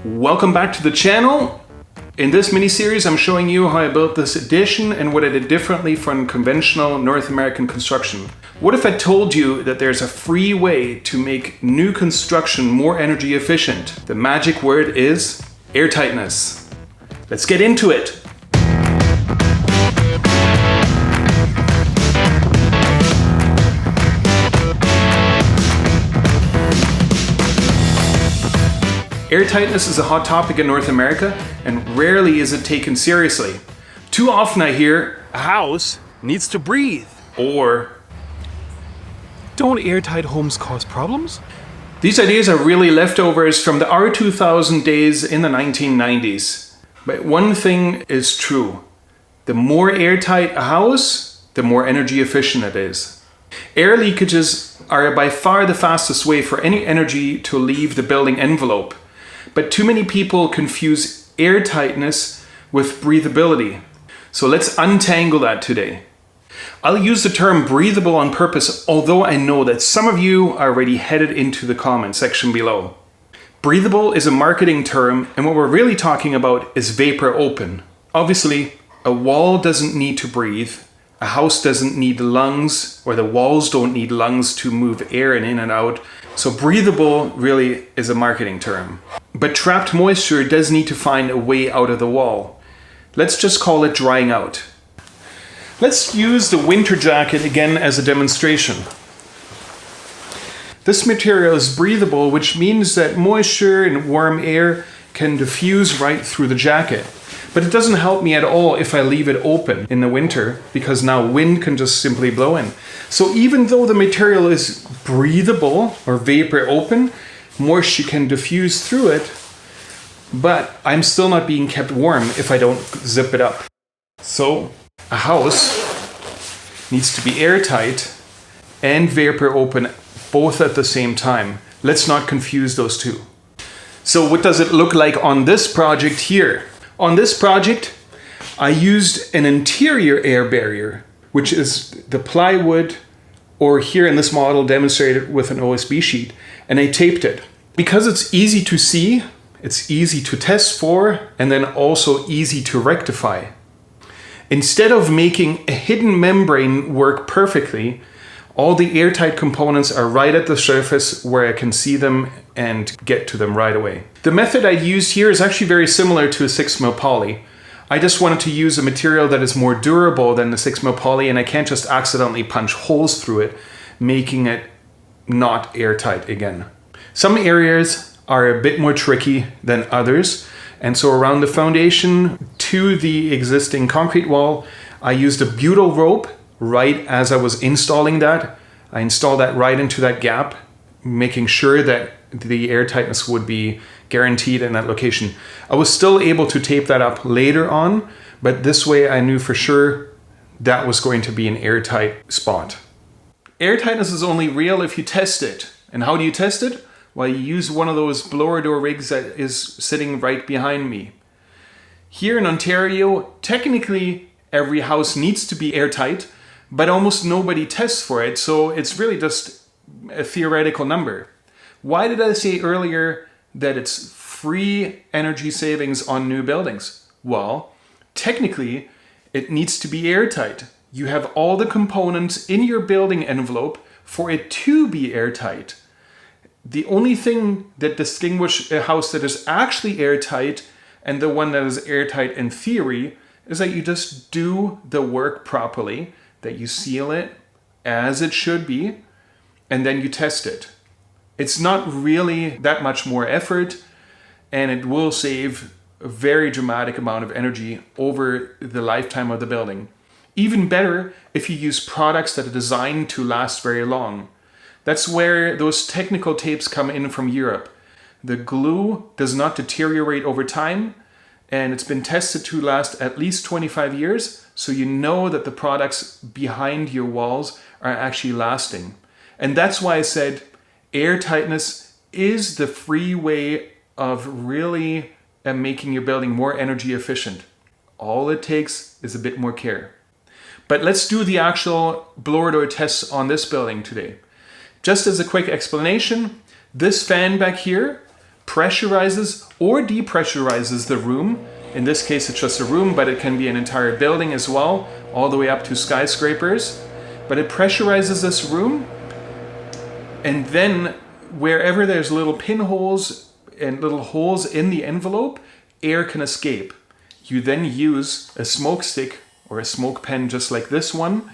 Welcome back to the channel. In this mini-series I'm showing you how I built this addition and what I did differently from conventional North American construction. What if I told you that there's a free way to make new construction more energy efficient? The magic word is airtightness. Let's get into it. Airtightness is a hot topic in North America, and rarely is it taken seriously. Too often I hear, a house needs to breathe, or don't airtight homes cause problems? These ideas are really leftovers from the R2000 days in the 1990s. But one thing is true. The more airtight a house, the more energy efficient it is. Air leakages are by far the fastest way for any energy to leave the building envelope. But too many people confuse airtightness with breathability. So let's untangle that today. I'll use the term breathable on purpose, although I know that some of you are already headed into the comment section below. Breathable is a marketing term, and what we're really talking about is vapour-open. Obviously, a wall doesn't need to breathe, a house doesn't need lungs, or the walls don't need lungs to move air in and out. So breathable really is a marketing term. But trapped moisture does need to find a way out of the wall. Let's just call it drying out. Let's use the winter jacket again as a demonstration. This material is breathable, which means that moisture and warm air can diffuse right through the jacket. But it doesn't help me at all if I leave it open in the winter, because now wind can just simply blow in. So even though the material is breathable or vapor open, moisture can diffuse through it, but I'm still not being kept warm if I don't zip it up. So a house needs to be airtight and vapor open both at the same time. Let's not confuse those two. So what does it look like on this project here? On this project, I used an interior air barrier, which is the plywood, or here in this model demonstrated with an OSB sheet, and I taped it. Because it's easy to see, it's easy to test for, and then also easy to rectify. Instead of making a hidden membrane work perfectly, all the airtight components are right at the surface where I can see them and get to them right away. The method I used here is actually very similar to a 6mm poly. I just wanted to use a material that is more durable than the 6mm poly, and I can't just accidentally punch holes through it, making it not airtight again. Some areas are a bit more tricky than others, and so around the foundation to the existing concrete wall, I used a butyl rope right as I was installing that. I installed that right into that gap, making sure that the airtightness would be guaranteed in that location. I was still able to tape that up later on, but this way I knew for sure that was going to be an airtight spot. Airtightness is only real if you test it. And how do you test it? Well, you use one of those blower door rigs that is sitting right behind me. Here in Ontario, technically every house needs to be airtight, but almost nobody tests for it, so it's really just a theoretical number. Why did I say earlier that it's free energy savings on new buildings? Well, technically, it needs to be airtight. You have all the components in your building envelope for it to be airtight. The only thing that distinguishes a house that is actually airtight and the one that is airtight in theory is that you just do the work properly, that you seal it as it should be, and then you test it. It's not really that much more effort, and it will save a very dramatic amount of energy over the lifetime of the building. Even better if you use products that are designed to last very long. That's where those technical tapes come in from Europe. The glue does not deteriorate over time, and it's been tested to last at least 25 years, so you know that the products behind your walls are actually lasting. And that's why I said airtightness is the free way of really making your building more energy efficient. All it takes is a bit more care. But let's do the actual blower door tests on this building today. Just as a quick explanation, this fan back here pressurizes or depressurizes the room. In this case, it's just a room, but it can be an entire building as well, all the way up to skyscrapers. But it pressurizes this room, and then wherever there's little pinholes and little holes in the envelope, air can escape. You then use a smoke stick or a smoke pen just like this one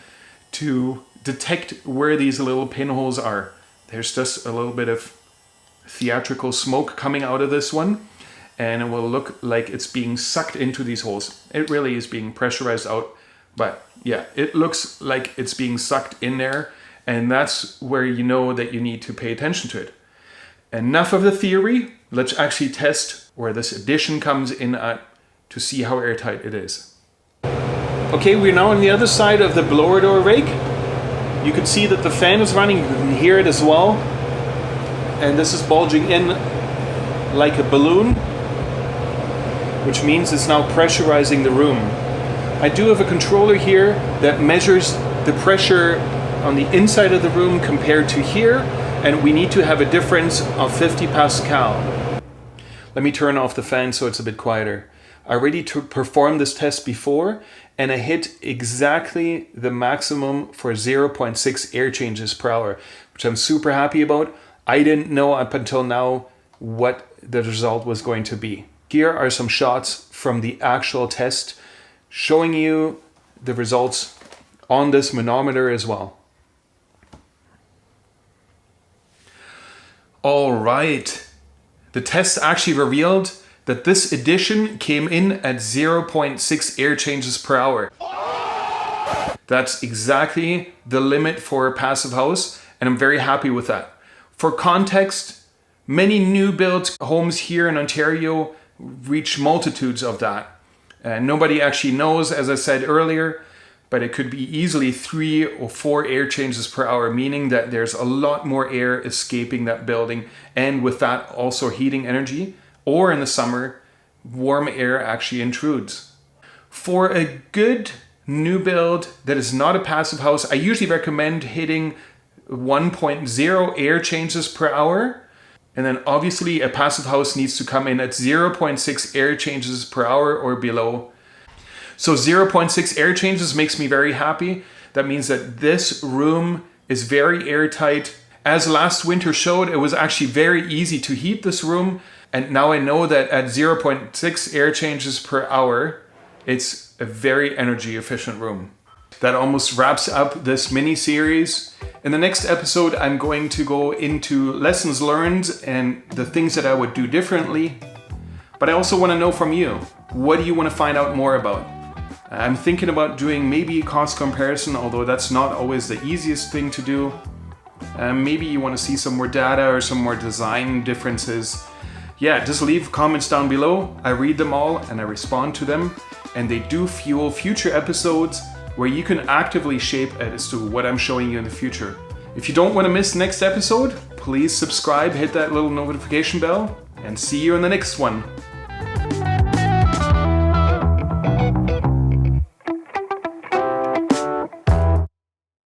to detect where these little pinholes are. There's just a little bit of theatrical smoke coming out of this one, and it will look like it's being sucked into these holes. It really is being pressurized out, but yeah, it looks like it's being sucked in there, and that's where you know that you need to pay attention to it. Enough of the theory. Let's actually test where this addition comes in at to see how airtight it is. Okay, we're now on the other side of the blower door rake. You can see that the fan is running, you can hear it as well. And this is bulging in like a balloon, which means it's now pressurizing the room. I do have a controller here that measures the pressure on the inside of the room compared to here, and we need to have a difference of 50 Pascal. Let me turn off the fan so it's a bit quieter. I already performed this test before, and I hit exactly the maximum for 0.6 air changes per hour, which I'm super happy about. I didn't know up until now what the result was going to be. Here are some shots from the actual test showing you the results on this manometer as well. All right, the test actually revealed that this addition came in at 0.6 air changes per hour. That's exactly the limit for a passive house, and I'm very happy with that. For context, many new built homes here in Ontario reach multitudes of that. Nobody actually knows, as I said earlier, but it could be easily 3 or 4 air changes per hour, meaning that there's a lot more air escaping that building, and with that also heating energy, or in the summer, warm air actually intrudes. For a good new build that is not a passive house, I usually recommend hitting 1.0 air changes per hour. And then obviously a passive house needs to come in at 0.6 air changes per hour or below. So 0.6 air changes makes me very happy. That means that this room is very airtight. As last winter showed, it was actually very easy to heat this room. And now I know that at 0.6 air changes per hour, it's a very energy efficient room. That almost wraps up this mini series. In the next episode, I'm going to go into lessons learned and the things that I would do differently. But I also want to know from you, what do you want to find out more about? I'm thinking about doing maybe a cost comparison, although that's not always the easiest thing to do. Maybe you want to see some more data or some more design differences. Yeah, just leave comments down below. I read them all and I respond to them. And they do fuel future episodes where you can actively shape it as to what I'm showing you in the future. If you don't want to miss next episode, please subscribe, hit that little notification bell, and see you in the next one.